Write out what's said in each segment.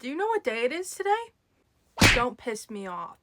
Do you know what day it is today? Don't piss me off.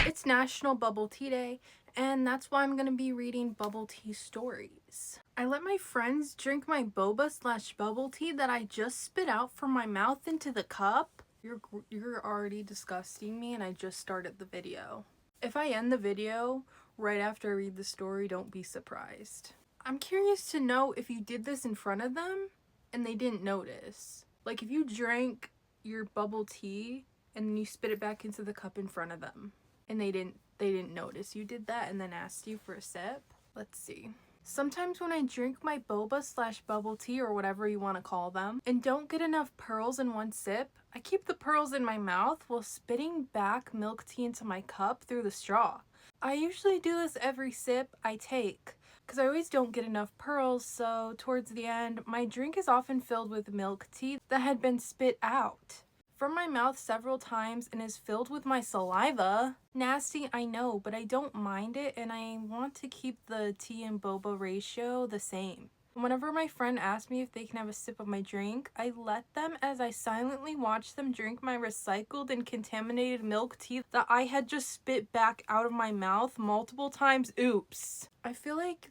It's National Bubble Tea Day, and that's why I'm gonna be reading bubble tea stories. I let my friends drink my boba / bubble tea that I just spit out from my mouth into the cup. You're already disgusting me, and I just started the video. If I end the video right after I read the story, don't be surprised. I'm curious to know if you did this in front of them and they didn't notice. Like if you drank your bubble tea and then you spit it back into the cup in front of them and they didn't notice you did that and then asked you for a sip. Let's see. Sometimes when I drink my boba / bubble tea or whatever you want to call them and don't get enough pearls in one sip, I keep the pearls in my mouth while spitting back milk tea into my cup through the straw. I usually do this every sip I take because I always don't get enough pearls, so towards the end, my drink is often filled with milk tea that had been spit out from my mouth several times and is filled with my saliva. Nasty, I know, but I don't mind it and I want to keep the tea and boba ratio the same. Whenever my friend asks me if they can have a sip of my drink, I let them as I silently watch them drink my recycled and contaminated milk tea that I had just spit back out of my mouth multiple times. Oops. I feel like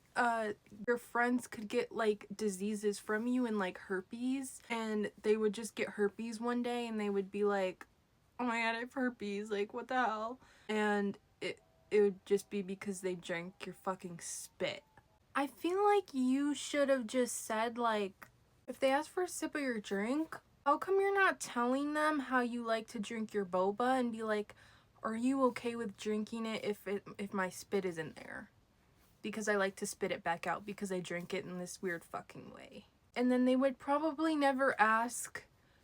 your friends could get like diseases from you and like herpes, and they would just get herpes one day and they would be like, oh my god, I have herpes, like what the hell? And it would just be because they drank your fucking spit. I feel like you should have just said, like, if they ask for a sip of your drink, how come you're not telling them how you like to drink your boba and be like, are you okay with drinking it if my spit is in there? Because I like to spit it back out because I drink it in this weird fucking way. And then they would probably never ask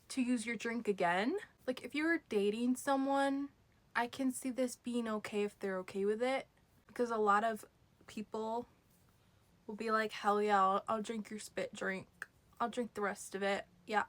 to use your drink again. Like, if you were dating someone, I can see this being okay if they're okay with it. Because a lot of people will be like, hell yeah, I'll drink your spit drink. I'll drink the rest of it. Yeah.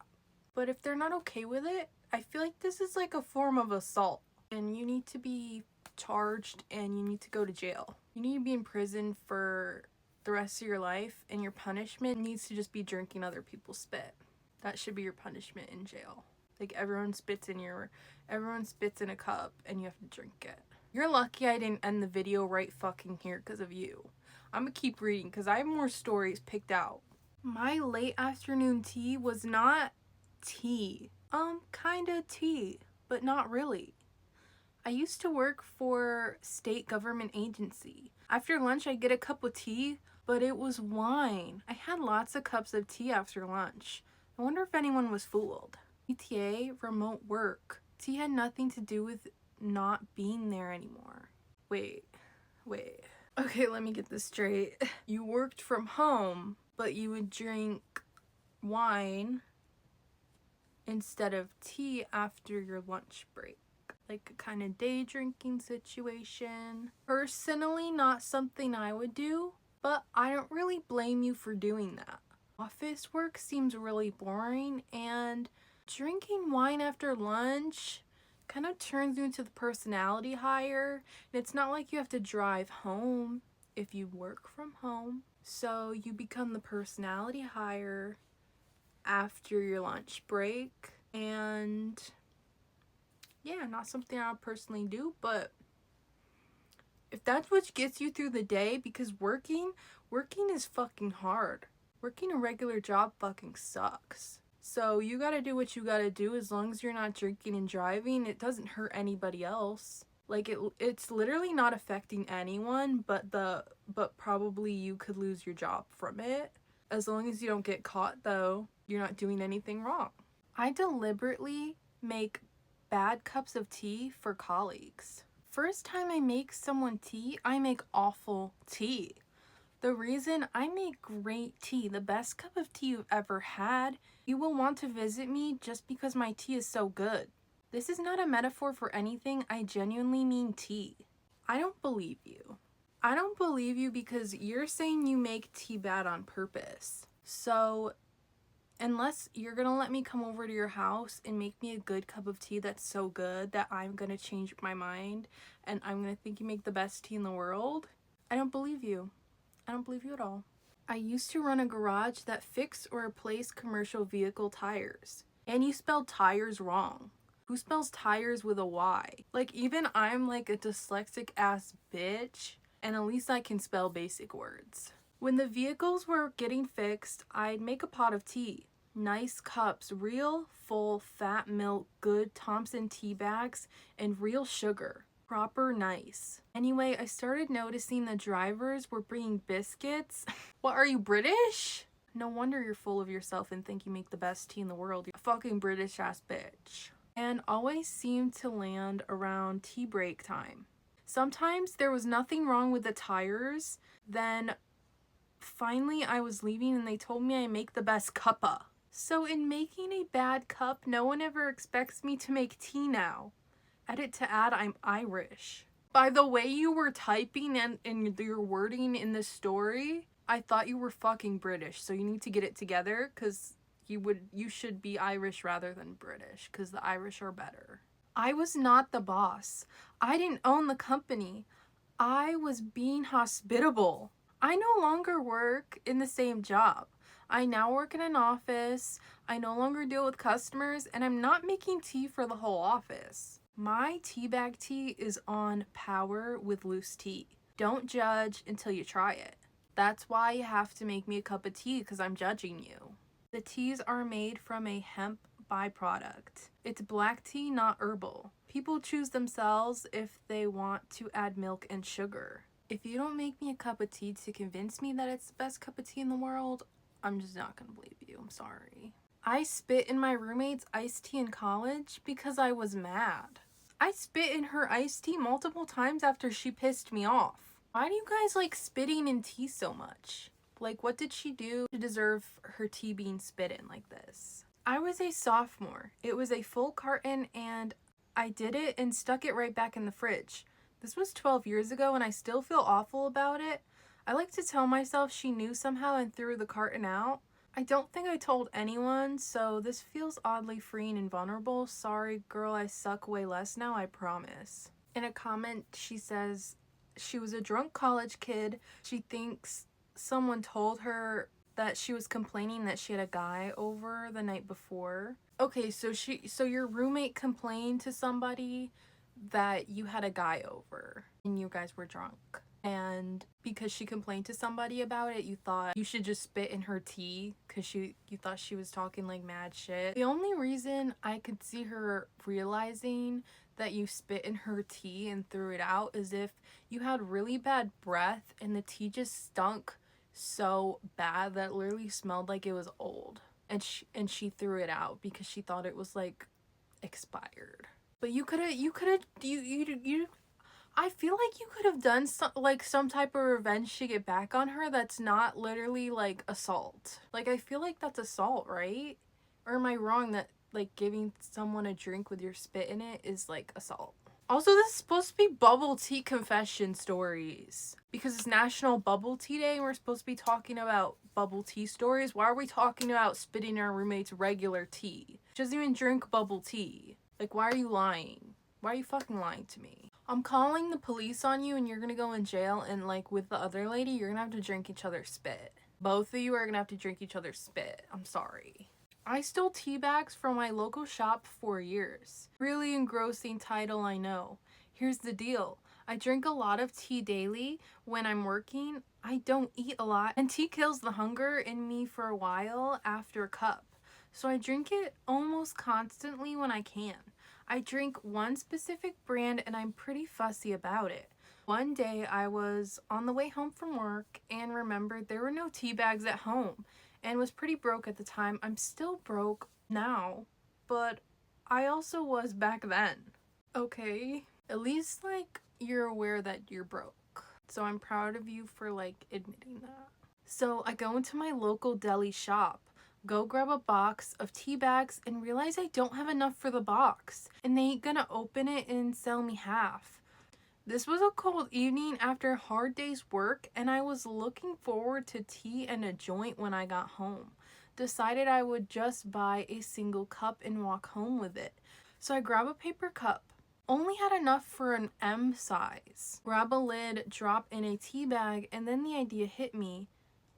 But if they're not okay with it, I feel like this is like a form of assault. And you need to be charged and you need to go to jail. You need to be in prison for the rest of your life, and your punishment needs to just be drinking other people's spit. That should be your punishment in jail. Like everyone spits in a cup and you have to drink it. You're lucky I didn't end the video right fucking here because of you. I'm gonna keep reading because I have more stories picked out. My late afternoon tea was not tea. Kinda tea, but not really. I used to work for state government agency. After lunch, I'd get a cup of tea, but it was wine. I had lots of cups of tea after lunch. I wonder if anyone was fooled. ETA, remote work. Tea had nothing to do with not being there anymore. Wait. Okay, let me get this straight. You worked from home, but you would drink wine instead of tea after your lunch break. Like a kind of day drinking situation. Personally, not something I would do, but I don't really blame you for doing that. Office work seems really boring, and drinking wine after lunch kind of turns you into the personality hire. And it's not like you have to drive home if you work from home. So you become the personality hire after your lunch break, and yeah, not something I would personally do, but if that's what gets you through the day, because working is fucking hard. Working a regular job fucking sucks. So you gotta do what you gotta do. As long as you're not drinking and driving, it doesn't hurt anybody else. Like it's literally not affecting anyone, but probably you could lose your job from it. As long as you don't get caught though, you're not doing anything wrong. I deliberately make bad cups of tea for colleagues. First time I make someone tea, I make awful tea. The reason I make great tea, the best cup of tea you've ever had, you will want to visit me just because my tea is so good. This is not a metaphor for anything, I genuinely mean tea. I don't believe you. I don't believe you because you're saying you make tea bad on purpose. So unless you're gonna let me come over to your house and make me a good cup of tea that's so good that I'm gonna change my mind and I'm gonna think you make the best tea in the world, I don't believe you. I don't believe you at all. I used to run a garage that fixed or replaced commercial vehicle tires. And you spelled tires wrong. Who spells tires with a Y? Like, even I'm like a dyslexic ass bitch, and at least I can spell basic words. When the vehicles were getting fixed, I'd make a pot of tea. Nice cups, real full fat milk, good Thompson tea bags, and real sugar. Proper nice. Anyway, I started noticing the drivers were bringing biscuits. What, are you British? No wonder you're full of yourself and think you make the best tea in the world, you fucking British ass bitch. And always seemed to land around tea break time. Sometimes there was nothing wrong with the tires, then finally I was leaving and they told me I make the best cuppa. So in making a bad cup, no one ever expects me to make tea now. Edit to add, I'm Irish. By the way you were typing and your wording in this story, I thought you were fucking British, so you need to get it together, because you should be Irish rather than British, because the Irish are better. I was not the boss. I didn't own the company. I was being hospitable. I no longer work in the same job. I now work in an office. I no longer deal with customers, and I'm not making tea for the whole office. My teabag tea is on power with loose tea. Don't judge until you try it. That's why you have to make me a cup of tea, because I'm judging you. The teas are made from a hemp byproduct. It's black tea, not herbal. People choose themselves if they want to add milk and sugar. If you don't make me a cup of tea to convince me that it's the best cup of tea in the world, I'm just not gonna believe you. I'm sorry. I spit in my roommate's iced tea in college because I was mad. I spit in her iced tea multiple times after she pissed me off. Why do you guys like spitting in tea so much? Like, what did she do to deserve her tea being spit in like this? I was a sophomore. It was a full carton and I did it and stuck it right back in the fridge. This was 12 years ago and I still feel awful about it. I like to tell myself she knew somehow and threw the carton out. I don't think I told anyone, so this feels oddly freeing and vulnerable. Sorry, girl, I suck way less now, I promise. In a comment, she says she was a drunk college kid. She thinks someone told her that she was complaining that she had a guy over the night before. Okay, so your roommate complained to somebody that you had a guy over and you guys were drunk. And because she complained to somebody about it, you thought you should just spit in her tea because you thought she was talking like mad shit. The only reason I could see her realizing that you spit in her tea and threw it out is if you had really bad breath and the tea just stunk so bad that it literally smelled like it was old. And she threw it out because she thought it was like expired. But you I feel like you could have done some type of revenge to get back on her that's not literally like assault. Like, I feel like that's assault, right? Or am I wrong that like giving someone a drink with your spit in it is like assault? Also, this is supposed to be bubble tea confession stories because it's National Bubble Tea Day and we're supposed to be talking about bubble tea stories. Why are we talking about spitting in our roommate's regular tea? She doesn't even drink bubble tea. Like, why are you lying? Why are you fucking lying to me? I'm calling the police on you and you're gonna go in jail, and like with the other lady, you're gonna have to drink each other's spit. Both of you are gonna have to drink each other's spit. I'm sorry. I stole tea bags from my local shop for years. Really engrossing title, I know. Here's the deal. I drink a lot of tea daily. When I'm working, I don't eat a lot, and tea kills the hunger in me for a while after a cup. So I drink it almost constantly when I can. I drink one specific brand and I'm pretty fussy about it. One day I was on the way home from work and remembered there were no tea bags at home and was pretty broke at the time. I'm still broke now, but I also was back then. Okay, at least like you're aware that you're broke. So I'm proud of you for like admitting that. So I go into my local deli shop, go grab a box of tea bags, and realize I don't have enough for the box and they ain't gonna open it and sell me half. This was a cold evening after a hard day's work and I was looking forward to tea and a joint when I got home. Decided I would just buy a single cup and walk home with it. So I grab a paper cup. Only had enough for an M size. Grab a lid, drop in a tea bag, and then the idea hit me.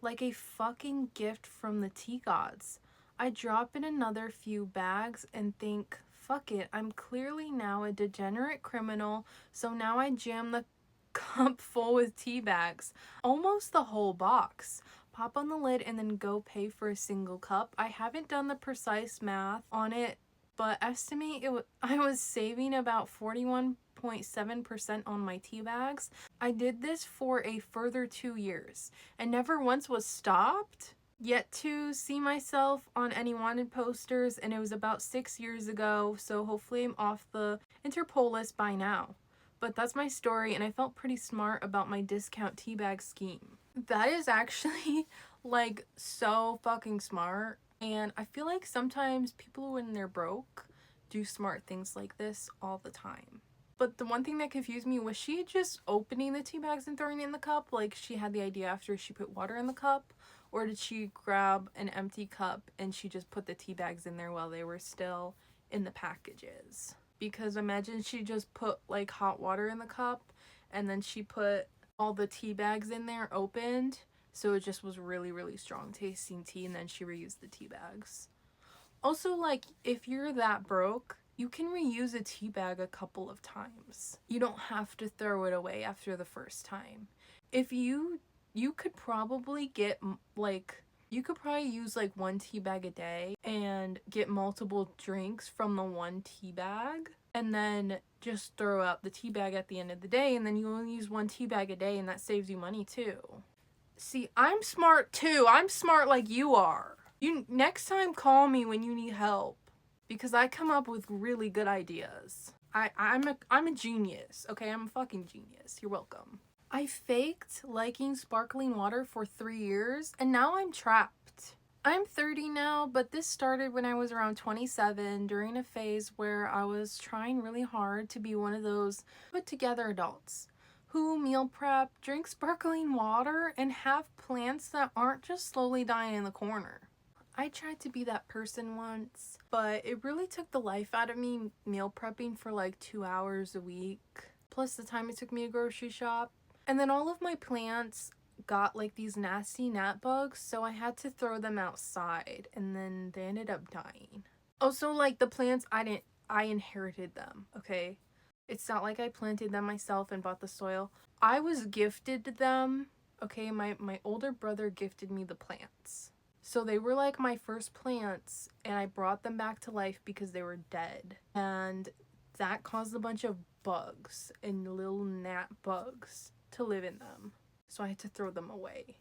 Like a fucking gift from the tea gods. I drop in another few bags and think, fuck it, I'm clearly now a degenerate criminal, so now I jam the cup full with tea bags, almost the whole box. Pop on the lid and then go pay for a single cup. I haven't done the precise math on it, but estimate I was saving about 41.7% on my tea bags. I did this for a further 2 years and never once was stopped. Yet to see myself on any wanted posters, and it was about 6 years ago, so hopefully I'm off the Interpol list by now. But that's my story, and I felt pretty smart about my discount teabag scheme. That is actually like so fucking smart, and I feel like sometimes people when they're broke do smart things like this all the time. But the one thing that confused me was she just opening the tea bags and throwing it in the cup, like she had the idea after she put water in the cup, or did she grab an empty cup and she just put the tea bags in there while they were still in the packages? Because imagine she just put like hot water in the cup and then she put all the tea bags in there opened, so it just was really, really strong tasting tea, and then she reused the tea bags. Also, like, if you're that broke, you can reuse a tea bag a couple of times. You don't have to throw it away after the first time. If you could probably get you could probably use like one tea bag a day and get multiple drinks from the one tea bag, and then just throw out the tea bag at the end of the day, and then you only use one tea bag a day, and that saves you money too. See, I'm smart too. I'm smart like you are. You next time call me when you need help, because I come up with really good ideas. I'm a genius. Okay, I'm a fucking genius. You're welcome. I faked liking sparkling water for 3 years, and now I'm trapped. I'm 30 now, but this started when I was around 27 during a phase where I was trying really hard to be one of those put together adults who meal prep, drink sparkling water, and have plants that aren't just slowly dying in the corner. I tried to be that person once, but it really took the life out of me meal prepping for like 2 hours a week, plus the time it took me to grocery shop. And then all of my plants got like these nasty gnat bugs, so I had to throw them outside, and then they ended up dying. Also, like the plants, I inherited them, okay? It's not like I planted them myself and bought the soil. I was gifted them, okay? My older brother gifted me the plants. So they were like my first plants, and I brought them back to life because they were dead. And that caused a bunch of bugs and little gnat bugs to live in them. So I had to throw them away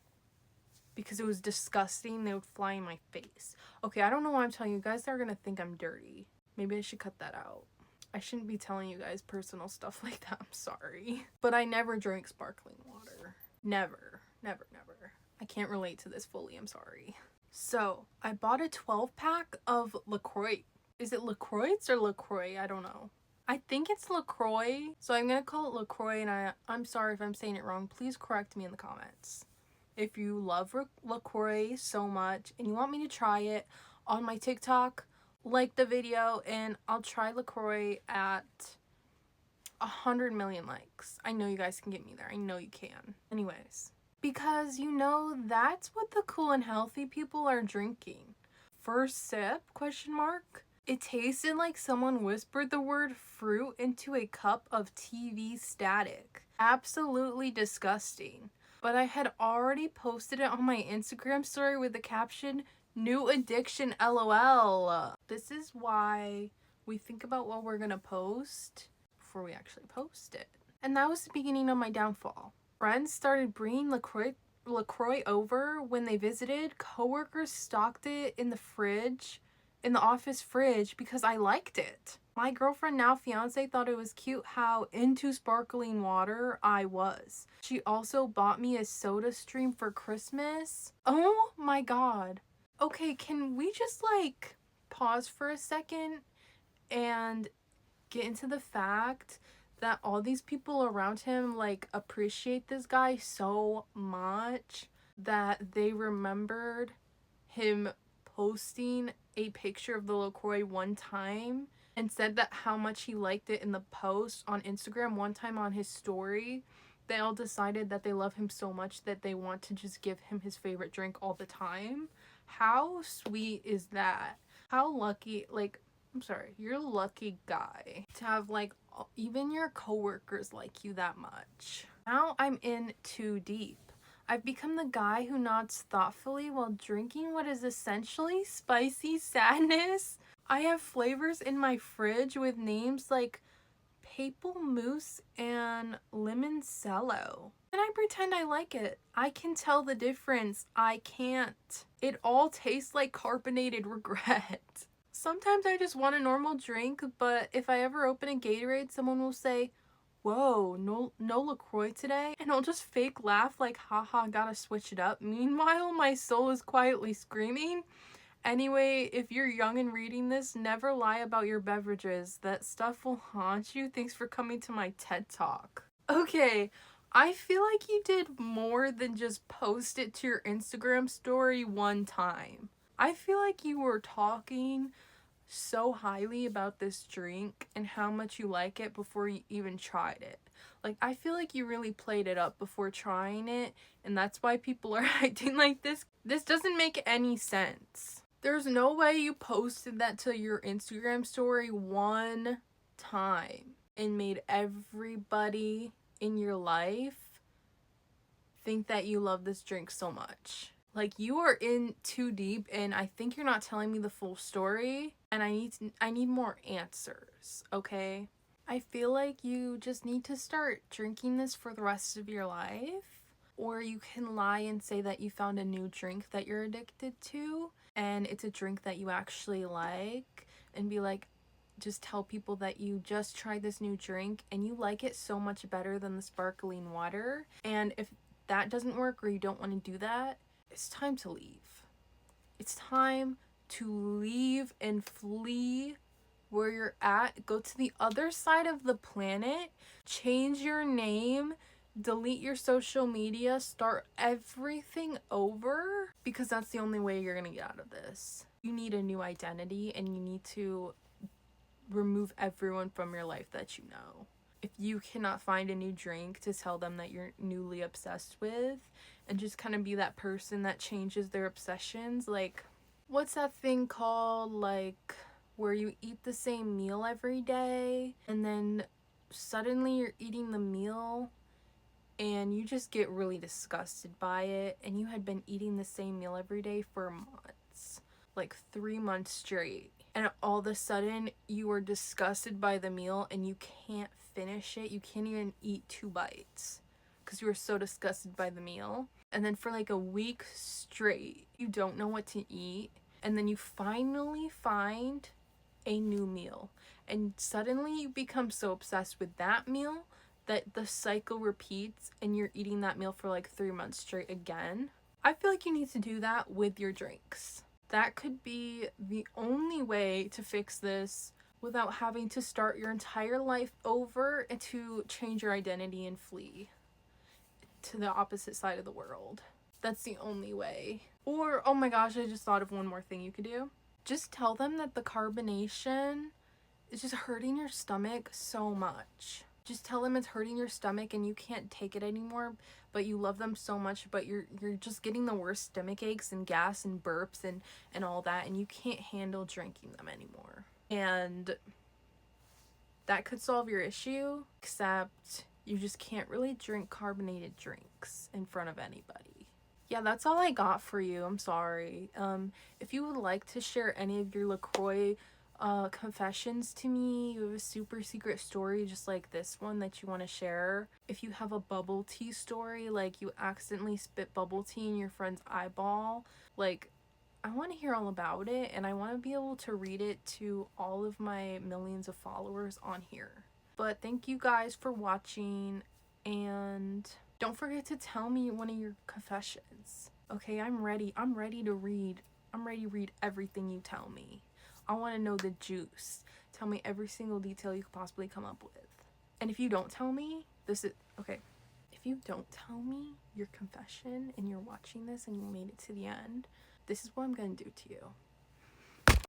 because it was disgusting. They would fly in my face. Okay, I don't know why I'm telling you guys. They're gonna think I'm dirty. Maybe I should cut that out. I shouldn't be telling you guys personal stuff like that. I'm sorry. But I never drank sparkling water. Never. Never, never. I can't relate to this fully. I'm sorry. So I bought a 12-pack of LaCroix. Is it LaCroix or LaCroix? I don't know. I think it's LaCroix, so I'm gonna call it LaCroix, and I'm sorry if I'm saying it wrong. Please correct me in the comments. If you love LaCroix so much and you want me to try it on my TikTok, like the video, and I'll try LaCroix at 100 million likes. I know you guys can get me there. I know you can. Anyways, because you know that's what the cool and healthy people are drinking. First sip, question mark. It tasted like someone whispered the word fruit into a cup of TV static. Absolutely disgusting. But I had already posted it on my Instagram story with the caption, "New addiction LOL." This is why we think about what we're gonna post before we actually post it. And that was the beginning of my downfall. Friends started bringing LaCroix over when they visited. Coworkers stocked it in the office fridge because I liked it. My girlfriend, now fiance, thought it was cute how into sparkling water I was. She also bought me a Soda Stream for Christmas. Oh my god. Okay, can we just like pause for a second and get into the fact that all these people around him like appreciate this guy so much that they remembered him posting a picture of the LaCroix one time and said that how much he liked it in the post on Instagram one time on his story. They all decided that they love him so much that they want to just give him his favorite drink all the time. How sweet is that? How lucky, like, I'm sorry, you're a lucky guy to have like even your coworkers like you that much. Now I'm in too deep. I've become the guy who nods thoughtfully while drinking what is essentially spicy sadness. I have flavors in my fridge with names like Papal Mousse and Limoncello. And I pretend I like it. I can tell the difference. I can't. It all tastes like carbonated regret. Sometimes I just want a normal drink, but if I ever open a Gatorade, someone will say, "Whoa, no LaCroix today?" And I'll just fake laugh like, haha, gotta switch it up. Meanwhile, my soul is quietly screaming. Anyway, if you're young and reading this, never lie about your beverages. That stuff will haunt you. Thanks for coming to my TED Talk. Okay, I feel like you did more than just post it to your Instagram story one time. I feel like you were talking so highly about this drink and how much you like it before you even tried it. Like, I feel like you really played it up before trying it, and that's why people are acting like this. This doesn't make any sense. There's no way you posted that to your Instagram story one time and made everybody in your life think that you love this drink so much. Like, you are in too deep, and I think you're not telling me the full story, and I need more answers, okay? I feel like you just need to start drinking this for the rest of your life, or you can lie and say that you found a new drink that you're addicted to, and it's a drink that you actually like, and be like, just tell people that you just tried this new drink and you like it so much better than the sparkling water. And if that doesn't work, or you don't want to do that, it's time to leave. It's time to leave and flee where you're at. Go to the other side of the planet, change your name, delete your social media, start everything over, because that's the only way you're gonna get out of this. You need a new identity, and you need to remove everyone from your life that you know. If you cannot find a new drink to tell them that you're newly obsessed with, and just kind of be that person that changes their obsessions, like, what's that thing called, like, where you eat the same meal every day and then suddenly you're eating the meal and you just get really disgusted by it, and you had been eating the same meal every day for months, like 3 months straight, and all of a sudden you are disgusted by the meal and you can't finish it. You can't even eat 2 bites because you were so disgusted by the meal. And then for like a week straight you don't know what to eat, and then you finally find a new meal, and suddenly you become so obsessed with that meal that the cycle repeats and you're eating that meal for like 3 months straight again. I feel like you need to do that with your drinks. That could be the only way to fix this without having to start your entire life over and to change your identity and flee to the opposite side of the world. That's the only way. Or, oh my gosh, I just thought of one more thing you could do. Just tell them that the carbonation is just hurting your stomach so much. Just tell them it's hurting your stomach and you can't take it anymore, but you love them so much, but you're just getting the worst stomach aches and gas and burps and all that, and you can't handle drinking them anymore. And that could solve your issue, except you just can't really drink carbonated drinks in front of anybody. Yeah, that's all I got for you. I'm sorry. If you would like to share any of your LaCroix confessions to me, you have a super secret story just like this one that you want to share. If you have a bubble tea story, like you accidentally spit bubble tea in your friend's eyeball, like, I want to hear all about it, and I want to be able to read it to all of my millions of followers on here. But thank you guys for watching, and don't forget to tell me one of your confessions. Okay, I'm ready to read. I'm ready to read everything you tell me. I want to know the juice. Tell me every single detail you could possibly come up with. And if you don't tell me, if you don't tell me your confession and you're watching this and you made it to the end, this is what I'm gonna do to you.